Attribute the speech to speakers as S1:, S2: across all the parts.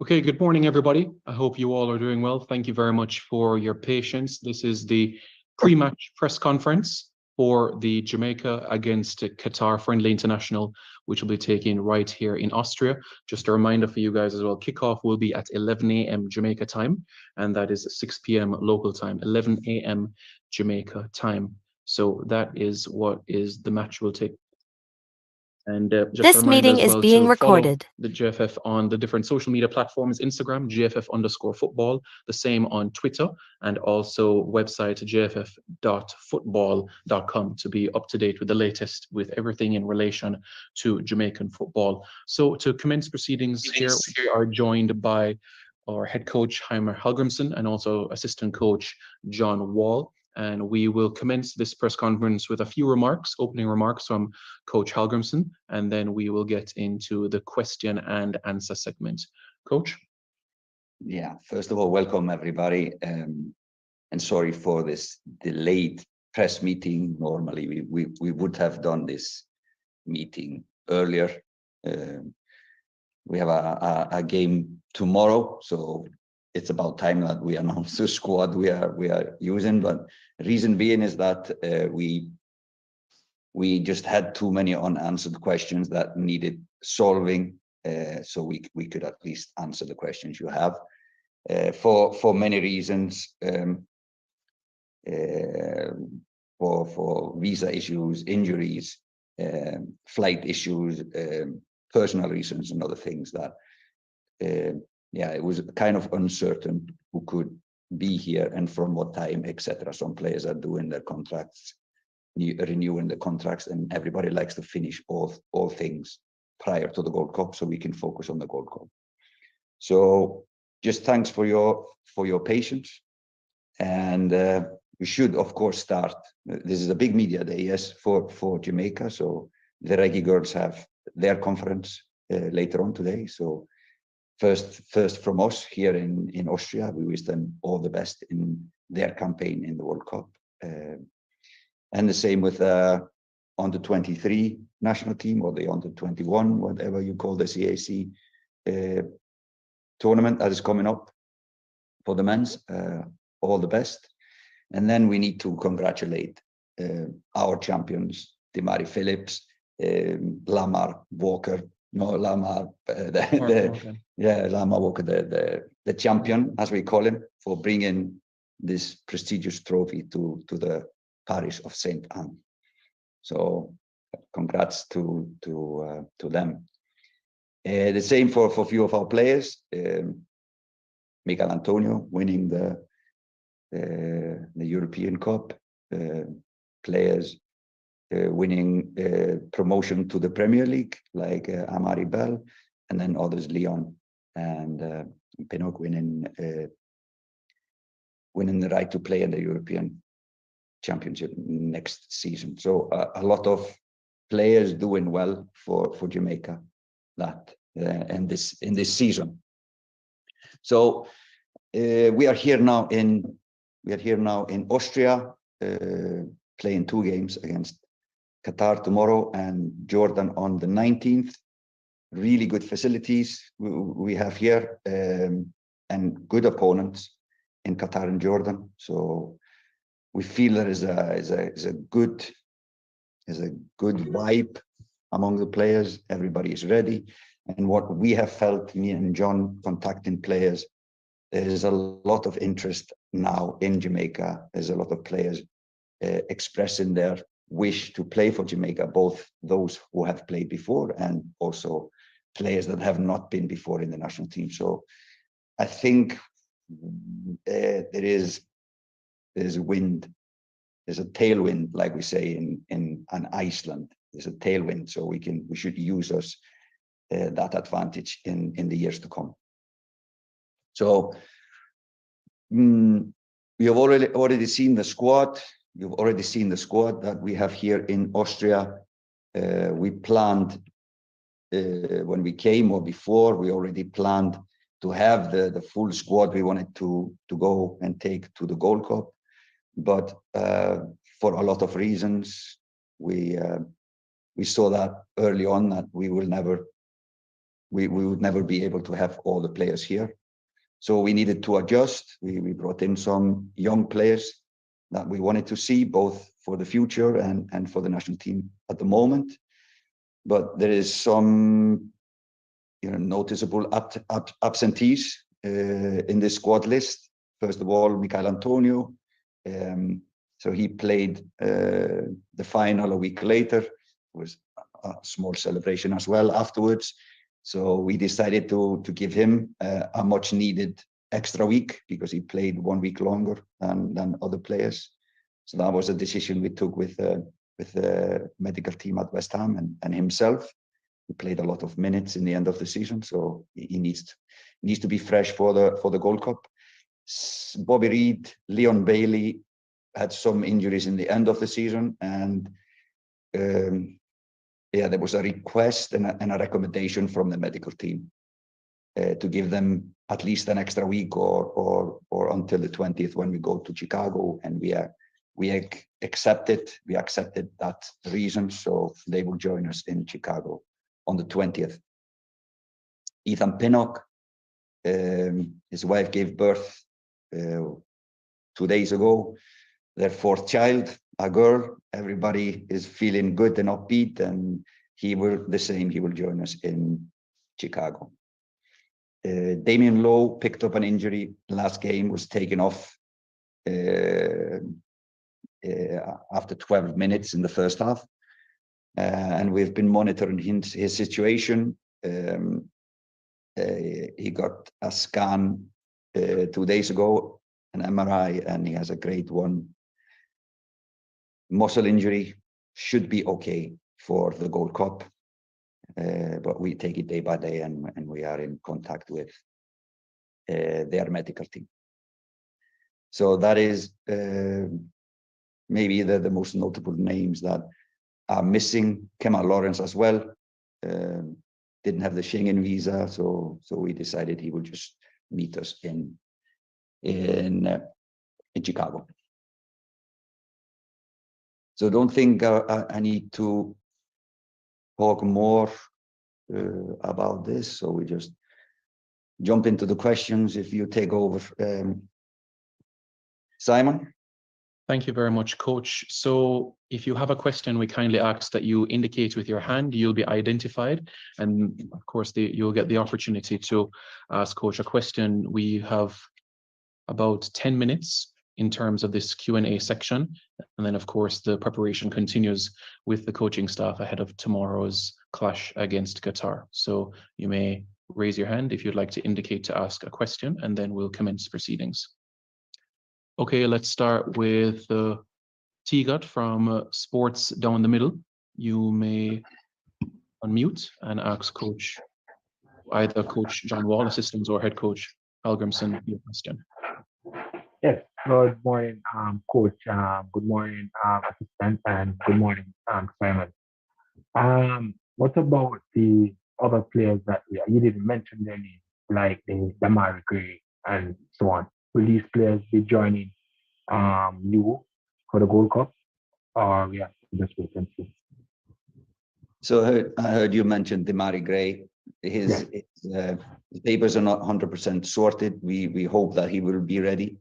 S1: Okay, good morning, everybody. I hope you all are doing well. Thank you very much for your patience. This is the pre-match press conference for the Jamaica against Qatar friendly international, which will be taking right here in Austria. Just a reminder for you guys as well, kickoff will be at 11 a.m. Jamaica time, and that is 6 p.m. local time, 11 a.m. Jamaica time. So that is what is the match will take. And just a
S2: This
S1: reminder
S2: meeting
S1: as
S2: is
S1: well
S2: being
S1: to follow
S2: recorded.
S1: the JFF on the different social media platforms, Instagram, JFF_football, the same on Twitter, and also website jff.football.com to be up to date with the latest with everything in relation to Jamaican football. So to commence proceedings here, we are joined by our head coach, Heimer Hallgrimsson, and also assistant coach, John Wall. And we will commence this press conference with a few remarks, opening remarks from Coach Hallgrimsson, and then we will get into the question and answer segment. Coach?
S3: Yeah, first of all, welcome everybody, and sorry for this delayed press meeting. Normally we would have done this meeting earlier. We have a game tomorrow, so it's about time that we announce the squad we are using. But reason being is that we just had too many unanswered questions that needed solving, so we could at least answer the questions you have, for many reasons, for visa issues, injuries, flight issues, personal reasons, and other things that yeah, it was kind of uncertain who could be here and from what time, etc. Some players are doing their contracts, renewing the contracts, and everybody likes to finish all things prior to the Gold Cup so we can focus on the Gold Cup. So just thanks for your patience, and we should of course start. This is a big media day, yes, for Jamaica. So the Reggae Girls have their conference later on today. So first from us here in Austria, we wish them all the best in their campaign in the World Cup. And the same with under 23 national team, or the under 21, whatever you call the CAC tournament that is coming up for the men's. All the best. And then we need to congratulate our champions, Damari Phillips, Lamar Walker, Lamar Walker, the champion, as we call him, for bringing this prestigious trophy to the parish of St. Anne. So congrats to them. The same for a few of our players. Miguel Antonio winning the European Cup, players winning promotion to the Premier League, like Amari Bell, and then others, Leon and Pinnock winning the right to play in the European Championship next season. So a lot of players doing well for Jamaica that in this season. So we are here now in Austria, playing 2 games against Qatar tomorrow and Jordan on the 19th. Really good facilities we have here, and good opponents in Qatar and Jordan. So we feel there is a good vibe among the players. Everybody is ready. And what we have felt, me and John contacting players, there's a lot of interest now in Jamaica. There's a lot of players expressing their wish to play for Jamaica, both those who have played before and also players that have not been before in the national team. So I think there's a wind, there's a tailwind, like we say in Iceland. There's a tailwind, so we should use that advantage in the years to come. So we have already seen the squad. You've already seen the squad that we have here in Austria. We planned when we came, or before, we already planned to have the full squad we wanted to go and take to the Gold Cup. But for a lot of reasons, we saw that early on that we would never be able to have all the players here. So we needed to adjust. We brought in some young players that we wanted to see, both for the future and for the national team at the moment. But there is some noticeable absentees in this squad list. First of all, Michael Antonio. So he played the final a week later. It was a small celebration as well afterwards. So we decided to give him a much needed extra week, because he played 1 week longer than other players. So that was a decision we took with the medical team at West Ham and himself. He played a lot of minutes in the end of the season, so he needs to be fresh for the Gold Cup. Bobby Reid, Leon Bailey had some injuries in the end of the season, and there was a request and a recommendation from the medical team to give them at least an extra week or until the 20th when we go to Chicago, and we accepted that reason, so they will join us in Chicago on the 20th. Ethan Pinnock, his wife gave birth 2 days ago, their 4th child, a girl. Everybody is feeling good and upbeat, and he will join us in Chicago. Damien Lowe picked up an injury last game, was taken off after 12 minutes in the first half, and we've been monitoring his situation. He got a scan 2 days ago, an MRI, and he has a grade 1 muscle injury. Should be okay for the Gold Cup, but we take it day by day, and we are in contact with their medical team. So that is maybe the most notable names that are missing. Kemal Lawrence as well didn't have the Schengen visa, so we decided he would just meet us in Chicago. So don't think I need to talk more about this. So we just jump into the questions. If you take over, Simon.
S1: Thank you very much, Coach. So if you have a question, we kindly ask that you indicate with your hand. You'll be identified, and of course you'll get the opportunity to ask Coach a question. We have about 10 minutes in terms of this Q&A section, and then of course the preparation continues with the coaching staff ahead of tomorrow's clash against Qatar. So you may raise your hand if you'd like to indicate to ask a question, and then we'll commence proceedings. Okay, let's start with Teagat from Sports Down the Middle. You may unmute and ask Coach, either Coach John Wall, assistants, or Head Coach Algrimson, your question.
S2: Yes, good morning, Coach. Good morning, assistant, and good morning, Simon. What about the other players that you didn't mention their names, like the Jamaica Reggae and so on? Will these players be joining you for the Gold Cup, or just wait and see?
S3: So I heard you mention Demari Gray. His papers are not 100% sorted. We hope that he will be ready,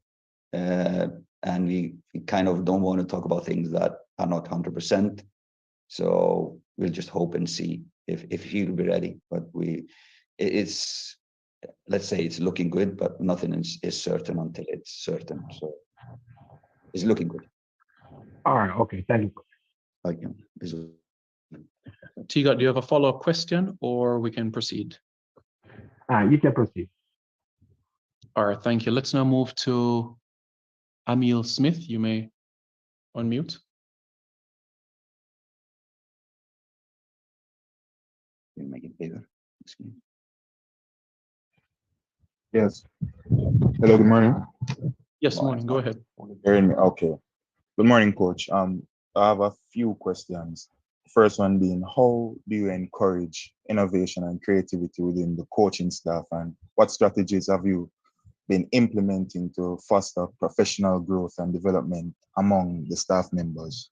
S3: and we kind of don't want to talk about things that are not 100%. So we'll just hope and see if he'll be ready. But it's, let's say it's looking good, but nothing is certain until it's certain. So it's looking good.
S2: All right. Okay. Thank you.
S3: Like,
S1: Tigat, do you have a follow-up question, or we can proceed?
S2: You can proceed.
S1: All right, thank you. Let's now move to Emil Smith. You may unmute.
S3: you make it bigger.
S4: Yes. Hello, good morning.
S1: Yes, morning. Go ahead.
S4: Hearing me? Okay. Good morning, Coach. I have a few questions. First one being, how do you encourage innovation and creativity within the coaching staff, and what strategies have you been implementing to foster professional growth and development among the staff members?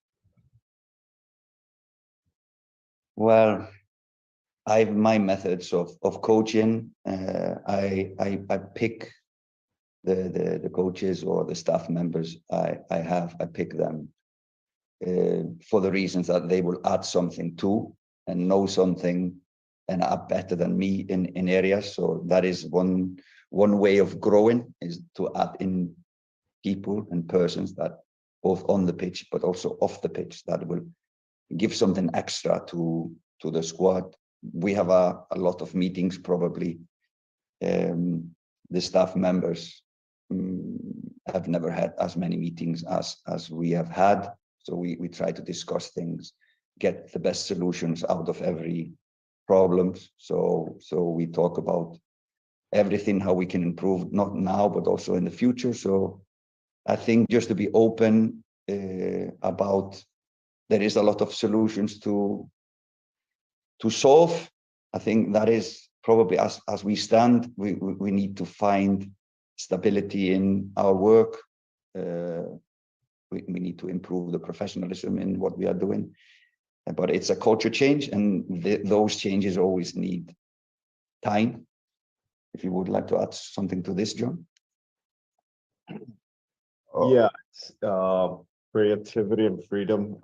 S3: Well, I have my methods of coaching. I pick the coaches or the staff members I pick them for the reasons that they will add something to and know something and are better than me in areas. So that is one way of growing, is to add in people and persons that both on the pitch but also off the pitch that will give something extra to the squad. We have a lot of meetings, probably. The staff members have never had as many meetings as we have had. So we try to discuss things, get the best solutions out of every problem. So we talk about everything, how we can improve, not now, but also in the future. So I think just to be open about, there is a lot of solutions to solve. I think that is probably as we stand, we need to find stability in our work. We need to improve the professionalism in what we are doing, but it's a culture change, and those changes always need time. If you would like to add something to this, John.
S5: Yeah, creativity and freedom.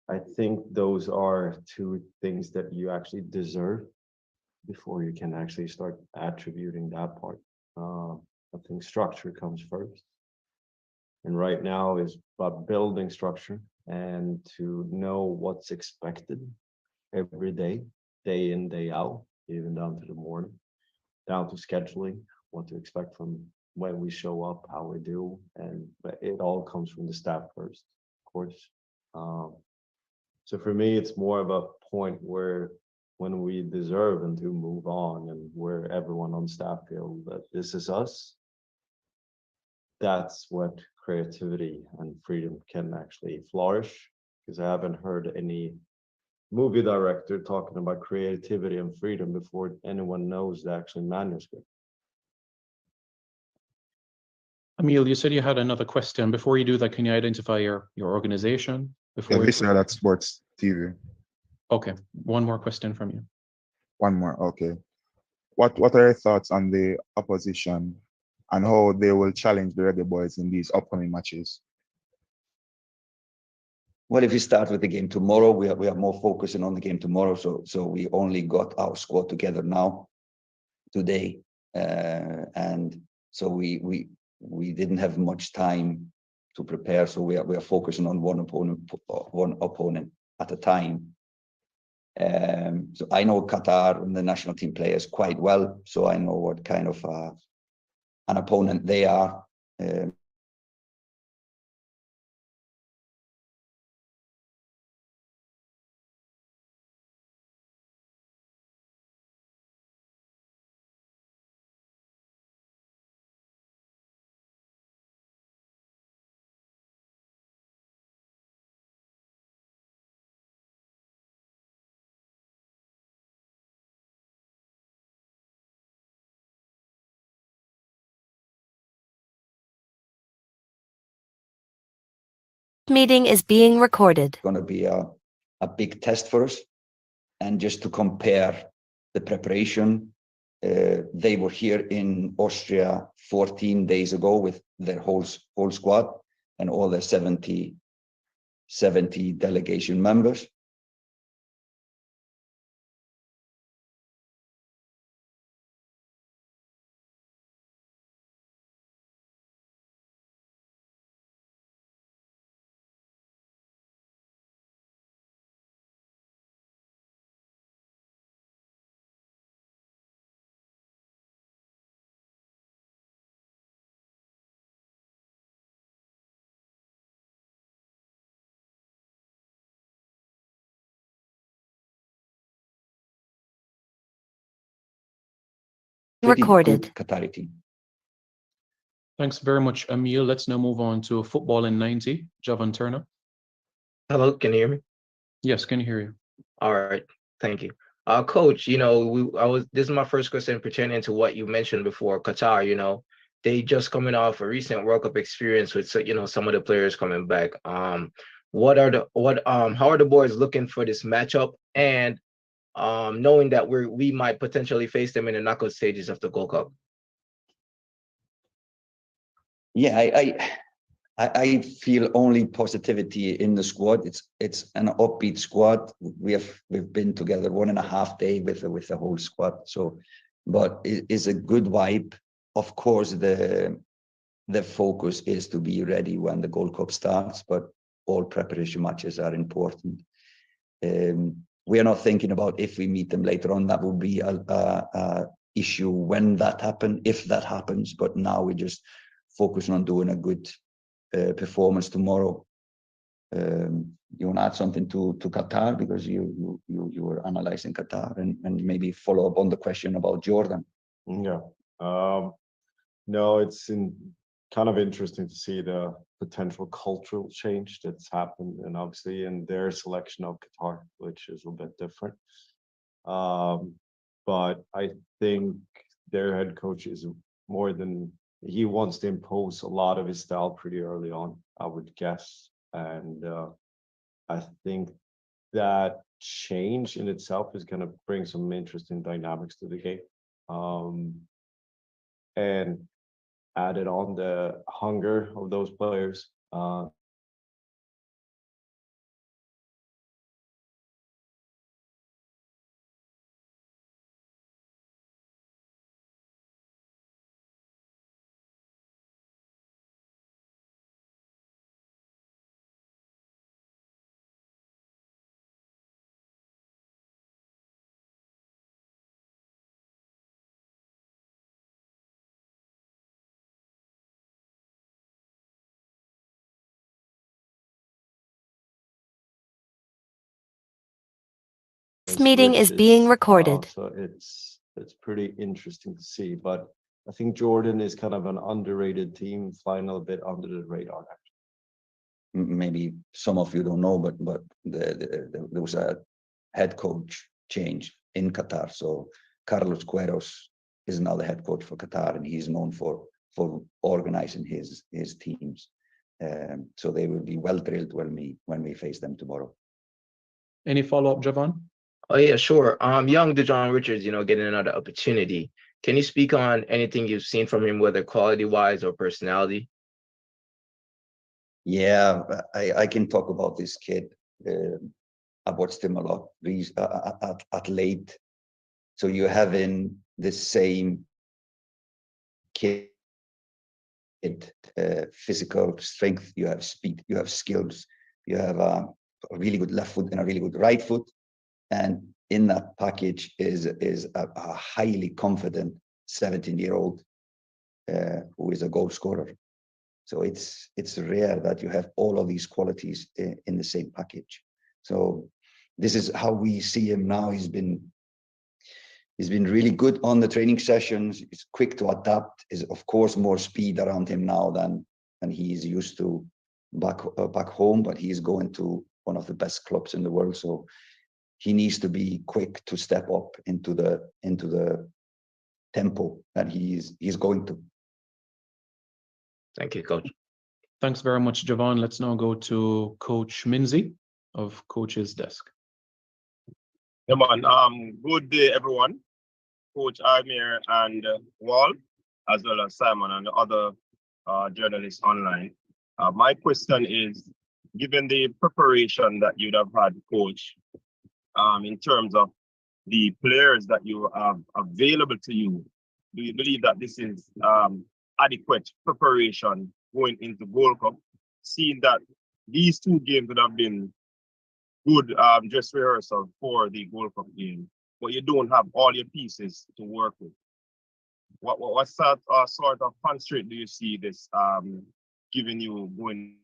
S5: I think those are two things that you actually deserve before you can actually start attributing that part. I think structure comes first. And right now is about building structure and to know what's expected every day, day in, day out, even down to the morning, down to scheduling, what to expect from when we show up, how we do, and it all comes from the staff first, of course. So for me, it's more of a point where when we deserve and to move on, and where everyone on staff feel that this is us, that's what creativity and freedom can actually flourish. Because I haven't heard any movie director talking about creativity and freedom before anyone knows the actual manuscript.
S1: Emil, you said you had another question. Before you do that, can you identify your organization?
S4: Yeah, Visa, that's Sports TV.
S1: Okay, one more question from you.
S4: One more, okay. What are your thoughts on the opposition and how they will challenge the Reggae Boyz in these upcoming matches?
S3: Well, if you start with the game tomorrow, we are more focusing on the game tomorrow. So we only got our squad together now, today, and so we didn't have much time to prepare. So we are focusing on one opponent at a time. So I know Qatar and the national team players quite well, so I know what kind of an opponent they are.
S6: Meeting is being recorded.
S3: Going to be a big test for us. And just to compare the preparation, they were here in Austria 14 days ago with their whole squad and all their 70 70 delegation members. Pretty
S6: Recorded.
S3: good Qatari team.
S1: Thanks very much, Emil. Let's now move on to football in 90. Javon Turner.
S7: Hello, can you hear me?
S1: Yes, can you hear you?
S7: All right, thank you. Coach, this is my first question pertaining to what you mentioned before, Qatar, they just coming off a recent World Cup experience with, some of the players coming back. How are the boys looking for this matchup, and knowing that we might potentially face them in the knockout stages of the Gold Cup?
S3: Yeah, I feel only positivity in the squad. It's an upbeat squad. We've been together 1.5 days with the whole squad. So, but it's a good vibe. Of course, the focus is to be ready when the Gold Cup starts, but all preparation matches are important. We are not thinking about if we meet them later on. That will be a issue when that happens, if that happens. But now we're just focusing on doing a good performance tomorrow. You want to add something to Qatar, because you were analyzing Qatar, and maybe follow up on the question about Jordan.
S5: Yeah. No, it's kind of interesting to see the potential cultural change that's happened, and obviously in their selection of Qatar, which is a bit different. But I think their head coach is he wants to impose a lot of his style pretty early on, I would guess. And I think that change in itself is going to bring some interesting dynamics to the game. And added on the hunger of those players.
S6: This meeting is being recorded.
S5: So it's pretty interesting to see, but I think Jordan is kind of an underrated team, flying a bit under the radar.
S3: Maybe some of you don't know, but there was a head coach change in Qatar. So Carlos Queiroz is now the head coach for Qatar, and he's known for organizing his teams. So they will be well drilled when we face them tomorrow.
S1: Any follow-up, Javon?
S7: Oh yeah, sure. Young Dejon Richards, getting another opportunity. Can you speak on anything you've seen from him, whether quality-wise or personality?
S3: Yeah, I can talk about this kid. I watched him a lot. He's athlete. So you have in the same kid, physical strength, you have speed, you have skills, you have a really good left foot and a really good right foot. And in that package is a highly confident 17-year-old who is a goal scorer. So it's rare that you have all of these qualities in the same package. So this is how we see him now. He's been really good on the training sessions. He's quick to adapt. Is of course more speed around him now than he is used to back home. But he is going to one of the best clubs in the world. So he needs to be quick to step up into the tempo that he's going to.
S7: Thank you, Coach.
S1: Thanks very much, Javon. Let's now go to Coach Minzy of Coach's Desk.
S8: Yeah, man. Good day, everyone. Coach Amir and Wall, as well as Simon and the other journalists online. My question is, given the preparation that you'd have had, coach, in terms of the players that you have available to you, do you believe that this is adequate preparation going into Gold Cup, seeing that these two games would have been good dress rehearsal for the Gold Cup game, but you don't have all your pieces to work with? What sort of constraint do you see this giving you going?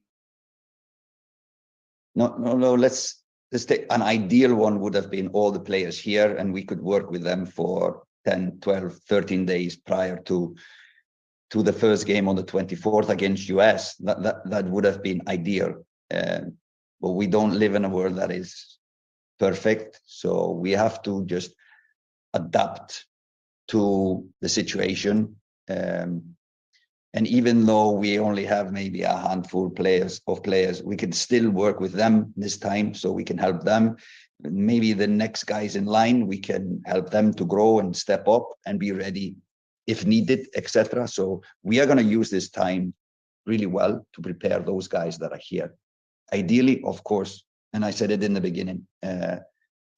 S3: No. Let's take an ideal one. Would have been all the players here, and we could work with them for 10, 12, 13 days prior to the first game on the 24th against US. That would have been ideal. But we don't live in a world that is perfect, so we have to just adapt to the situation. And even though we only have maybe a handful of players, we can still work with them this time, so we can help them. Maybe the next guys in line, we can help them to grow and step up and be ready if needed, etc. So we are going to use this time really well to prepare those guys that are here. Ideally, of course, and I said it in the beginning,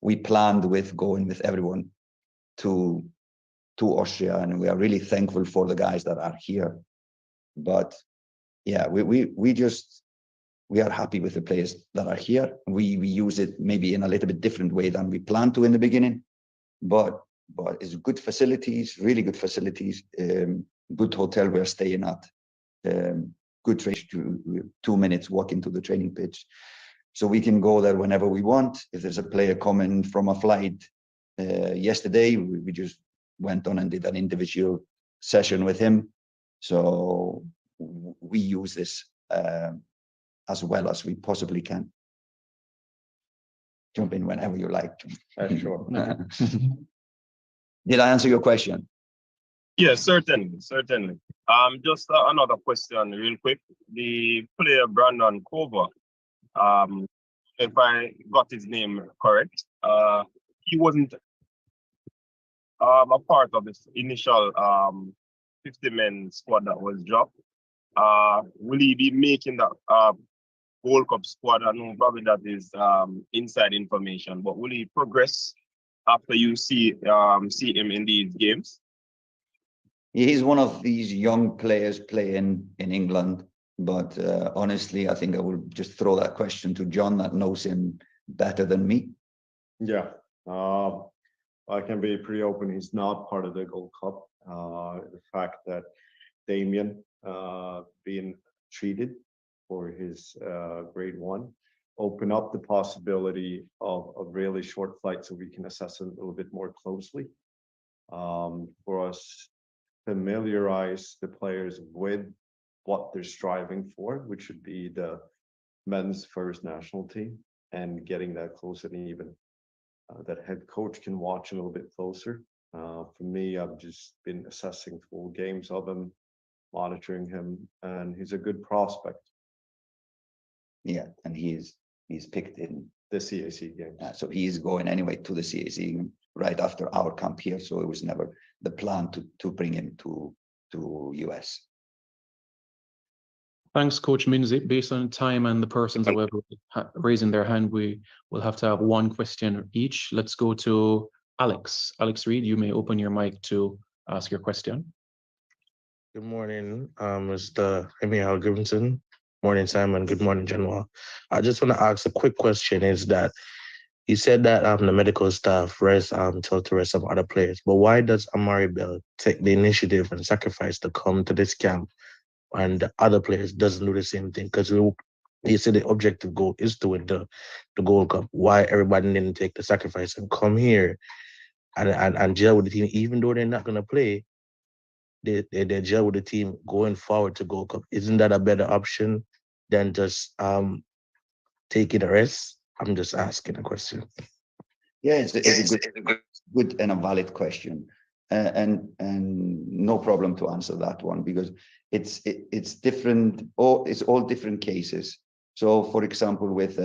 S3: we planned with going with everyone to Austria, and we are really thankful for the guys that are here. But yeah, we are happy with the players that are here. We use it maybe in a little bit different way than we planned to in the beginning, but it's good facilities, really good facilities, good hotel we're staying at, good training, 2 minutes walk into the training pitch, so we can go there whenever we want. If there's a player coming from a flight, yesterday we just went on and did an individual session with him. So we use this as well as we possibly can. Jump in whenever you like.
S5: Sure.
S3: Did I answer your question?
S8: Yes, certainly. Just another question real quick. The player Brandon Cover, if I got his name correct, he wasn't a part of this initial 50-man squad that was dropped. Will he be making that Gold Cup squad? I know probably that is inside information, but will he progress after you see him in these games?
S3: He's one of these young players playing in England, but honestly, I think I will just throw that question to John, that knows him better than me.
S5: Yeah, I can be pretty open. He's not part of the Gold Cup. The fact that Damien being treated for his grade 1 open up the possibility of a really short flight, so we can assess it a little bit more closely. For us, familiarize the players with what they're striving for, which should be the men's first national team, and getting that close and even. That head coach can watch a little bit closer. For me, I've just been assessing full games of him, monitoring him, and he's a good prospect.
S3: Yeah, and he's picked in
S5: the CAC game.
S3: So he's going anyway to the CAC right after our camp here. So it was never the plan to bring him to US.
S1: Thanks, Coach Minzy. Based on time and the persons, however, raising their hand, we will have to have one question each. Let's go to Alex. Alex Reed, you may open your mic to ask your question.
S9: Good morning, Mr. Emil Grimson. Morning, Simon. Good morning, General. I just want to ask a quick question. Is that you said that the medical staff told to rest some other players, but why does Amari Bell take the initiative and sacrifice to come to this camp, and the other players doesn't do the same thing? Because you said the objective goal is to win the Gold Cup. Why everybody didn't take the sacrifice and come here and gel with the team, even though they're not going to play? They gel with the team going forward to Gold Cup. Isn't that a better option than just taking a rest? I'm just asking a question.
S3: Yeah, it's a good and a valid question, and no problem to answer that one, because it's different. It's all different cases. So, for example, with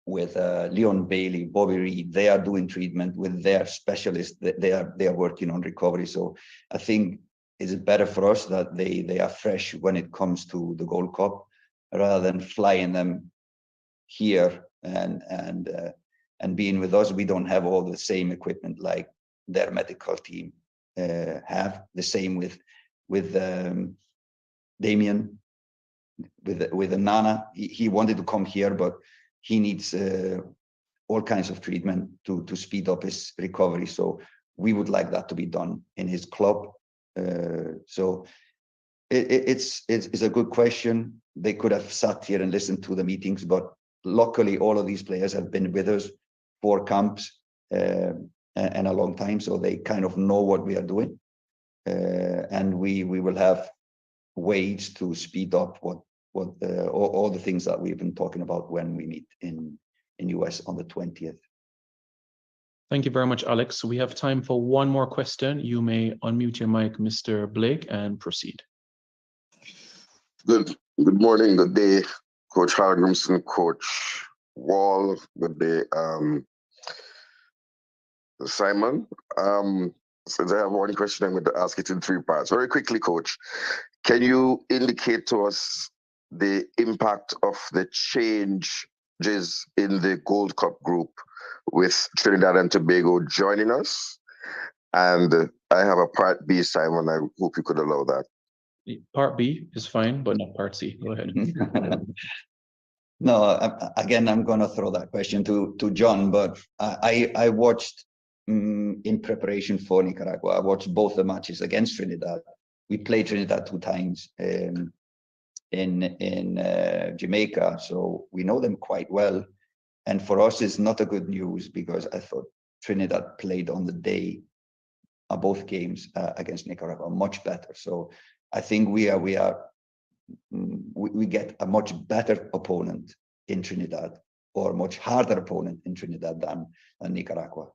S3: Leon Bailey, Bobby Reed, they are doing treatment with their specialists. They are working on recovery. So I think it's better for us that they are fresh when it comes to the Gold Cup. rather than flying them here and being with us. We don't have all the same equipment like their medical team have. The same with Damien, with Nana. He wanted to come here, but he needs all kinds of treatment to speed up his recovery. So we would like that to be done in his club. So it's a good question. They could have sat here and listened to the meetings, but luckily all of these players have been with us for camps and a long time, so they kind of know what we are doing. And we will have ways to speed up all the things that we've been talking about when we meet in US on the 20th.
S1: Thank you very much, Alex. We have time for one more question. You may unmute your mic, Mr. Blake, and proceed.
S10: Good morning, good day, Coach Hargrimson, Coach Wall, good day, Simon. Since I have one question, I'm going to ask it in 3 parts. Very quickly, Coach, can you indicate to us the impact of the changes in the Gold Cup group with Trinidad and Tobago joining us? And I have a part B, Simon. I hope you could allow that.
S1: Part B is fine, but not part C. Go ahead.
S3: No, again, I'm going to throw that question to John, but I watched in preparation for Nicaragua. I watched both the matches against Trinidad. We played Trinidad 2 times in Jamaica, so we know them quite well. And for us, it's not a good news because I thought Trinidad played on the day of both games against Nicaragua much better. So I think we get a much better opponent in Trinidad, or a much harder opponent in Trinidad than Nicaragua.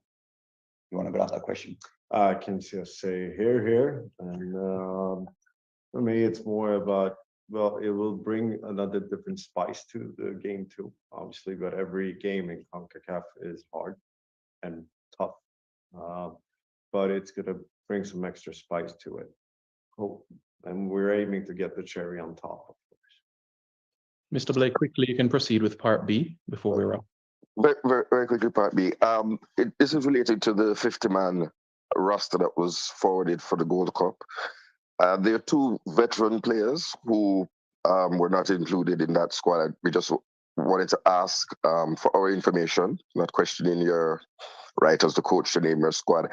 S3: You want to grab that question?
S5: I can just say here. And for me, it's more about, well, it will bring another different spice to the game too, obviously, but every game in CONCACAF is hard and tough. But it's going to bring some extra spice to it. Cool. And we're aiming to get the cherry on top, of course.
S1: Mr. Blake, quickly, you can proceed with part B before we wrap.
S10: Very quickly, part B. This is related to the 50-man roster that was forwarded for the Gold Cup. There are 2 veteran players who were not included in that squad. We just wanted to ask for our information, not questioning your right as the coach to name your squad.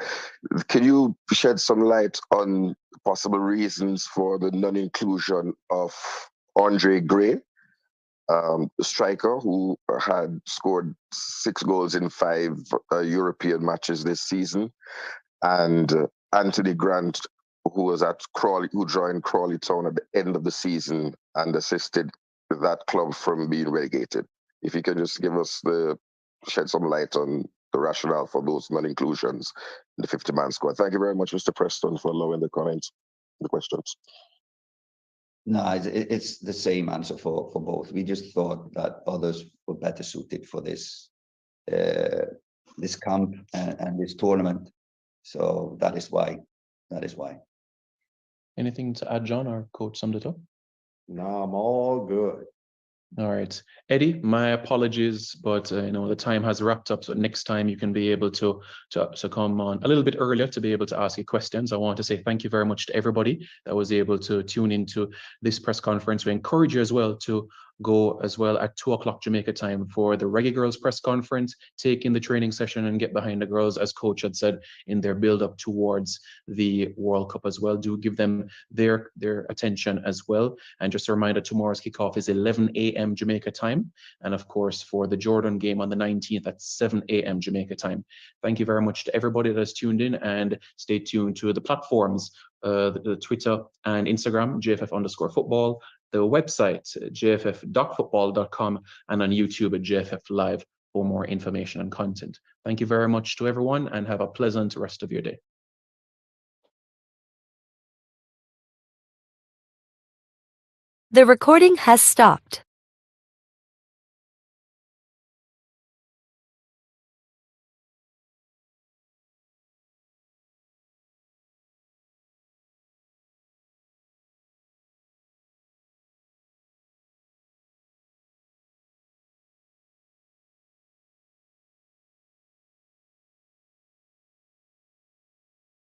S10: Can you shed some light on possible reasons for the non-inclusion of Andre Gray, the striker who had scored 6 goals in 5 European matches this season, and Anthony Grant, who was at Crawley, who joined Crawley Town at the end of the season and assisted that club from being relegated? If you can just give us shed some light on the rationale for those non-inclusions in the 50-man squad. Thank you very much, Mr. Preston, for allowing the comments, the questions.
S3: No, it's the same answer for both. We just thought that others were better suited for this camp and this tournament. So that is why.
S1: Anything to add, John, or Coach summed it up?
S5: No, I'm all good.
S1: All right, Eddie, my apologies, but the time has wrapped up. So next time you can be able to come on a little bit earlier to be able to ask you questions. I want to say thank you very much to everybody that was able to tune into this press conference. We encourage you as well to go as well at 2:00 Jamaica time for the Reggae Girls press conference, take in the training session and get behind the girls, as Coach had said, in their build up towards the World Cup as well. Do give them their attention as well. And just a reminder, tomorrow's kickoff is 11 a.m. Jamaica time. And of course, for the Jordan game on the 19th at 7 a.m. Jamaica time. Thank you very much to everybody that has tuned in, and stay tuned to the platforms, the Twitter and Instagram, JFF_football, the website, jff.football.com, and on YouTube at JFF Live for more information and content. Thank you very much to everyone, and have a pleasant rest of your day.
S6: The recording has stopped.